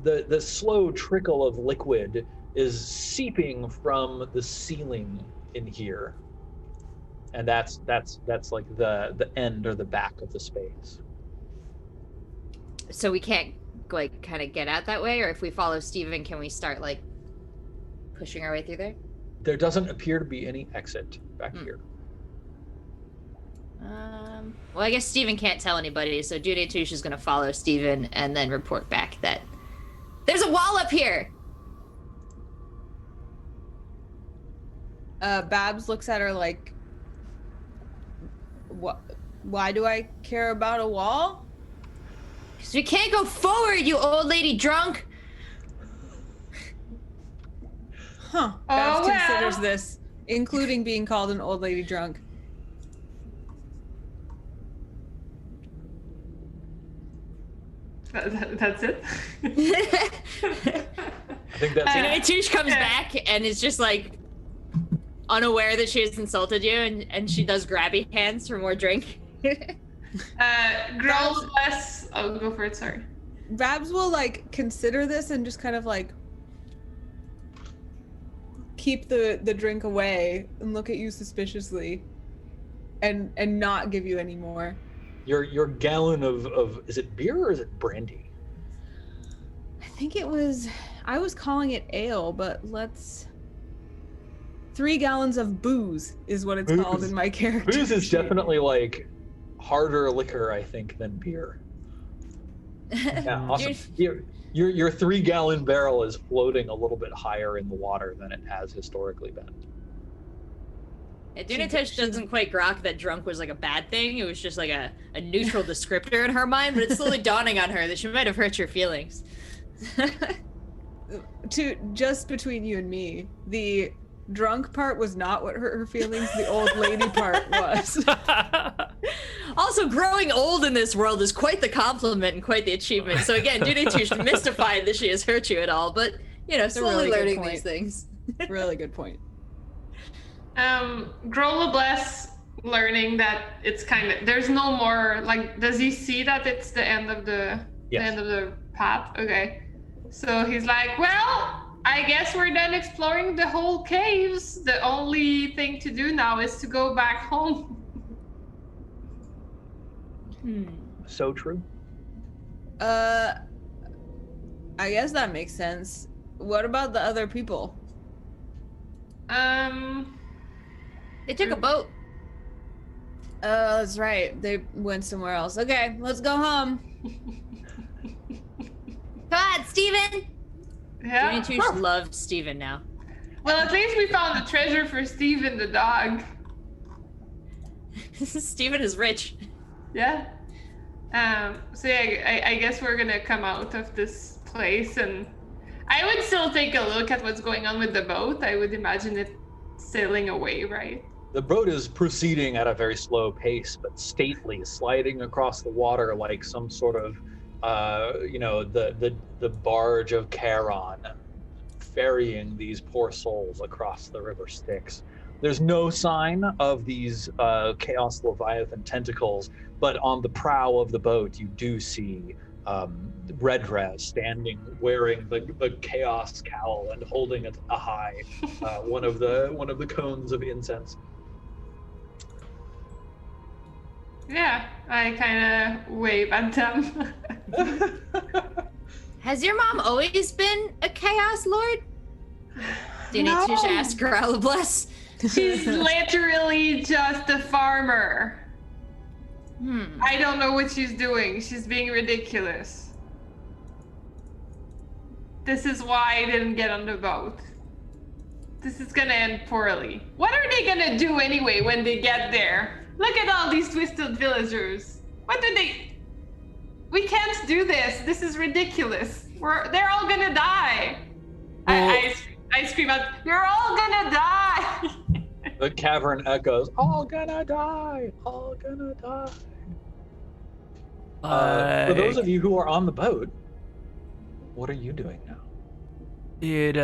the slow trickle of liquid is seeping from the ceiling in here. And that's like the end or the back of the space. So we can't like kind of get out that way, or if we follow Steven, can we start like pushing our way through there? There doesn't appear to be any exit back here. Well, I guess Steven can't tell anybody, so Judy Touche is going to follow Steven and then report back that there's a wall up here. Babs looks at her like, "What? Why do I care about a wall?" Because we can't go forward, you old lady drunk. Huh. Babs considers this, including being called an old lady drunk. That's it. I think that's it. Touche comes back and is just like unaware that she has insulted you, and she does grabby hands for more drink. Growl less. Oh, go for it. Sorry. Babs will like consider this and just kind of like keep the drink away and look at you suspiciously, and not give you any more. Your gallon of is it beer or is it brandy? I think I was calling it ale, but 3 gallons of booze is what it's called in my character. Booze is definitely like harder liquor, I think, than beer. Yeah, awesome. Your 3-gallon barrel is floating a little bit higher in the water than it has historically been. Yeah, Dunatish doesn't quite grok that drunk was like a bad thing. It was just like a neutral descriptor in her mind, but it's slowly dawning on her that she might have hurt your feelings. Just between you and me, the drunk part was not what hurt her feelings. The old lady part was. Also, growing old in this world is quite the compliment and quite the achievement. So again, Dunatish mystified that she has hurt you at all, but slowly really learning these things. Really good point. Growlabless learning that it's kind of there's no more like. Does he see that it's the end of the end of the path? Okay, so he's like, well, I guess we're done exploring the whole caves. The only thing to do now is to go back home. So true. I guess that makes sense. What about the other people? They took a boat. Oh, that's right. They went somewhere else. Okay, let's go home. Come on, Steven! Yeah. Dunatish loves Steven now. Well, at least we found the treasure for Steven the dog. Steven is rich. Yeah. So yeah, I guess we're gonna come out of this place, and I would still take a look at what's going on with the boat. I would imagine it sailing away, right? The boat is proceeding at a very slow pace, but stately, sliding across the water like some sort of, the barge of Charon, ferrying these poor souls across the river Styx. There's no sign of these Chaos Leviathan tentacles, but on the prow of the boat, you do see Redra standing, wearing the Chaos cowl and holding it high, one of the cones of incense. Yeah, I kind of wave at them. Has your mom always been a Chaos Lord? Dunatish asked Growlabless. She's literally just a farmer. I don't know what she's doing. She's being ridiculous. This is why I didn't get on the boat. This is gonna end poorly. What are they gonna do anyway when they get there? Look at all these twisted villagers. What do they... We can't do this. This is ridiculous. They're all gonna die. I scream out, you're all gonna die. The cavern echoes, all gonna die, all gonna die. For those of you who are on the boat, what are you doing now? It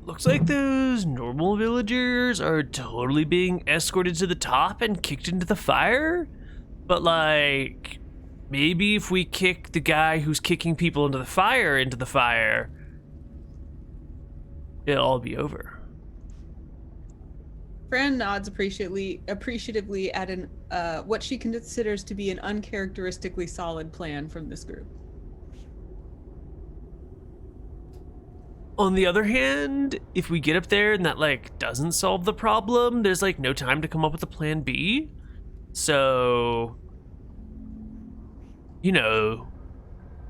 looks like those normal villagers are totally being escorted to the top and kicked into the fire. But like, maybe if we kick the guy who's kicking people into the fire, it'll all be over. Fran nods appreciatively at an what she considers to be an uncharacteristically solid plan from this group. On the other hand, if we get up there and that like doesn't solve the problem, there's like no time to come up with a plan B. So, you know,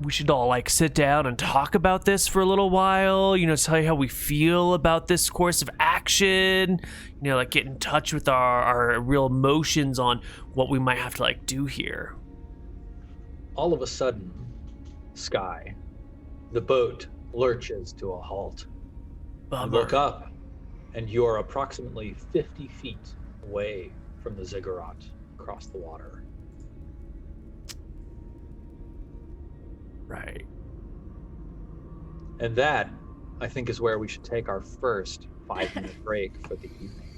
we should all like sit down and talk about this for a little while, you know, tell you how we feel about this course of action, you know, like get in touch with our real emotions on what we might have to like do here. All of a sudden, Sky, the boat lurches to a halt. Bummer. You look up, and you're approximately 50 feet away from the ziggurat across the water. Right. And that, I think, is where we should take our first 5-minute break for the evening.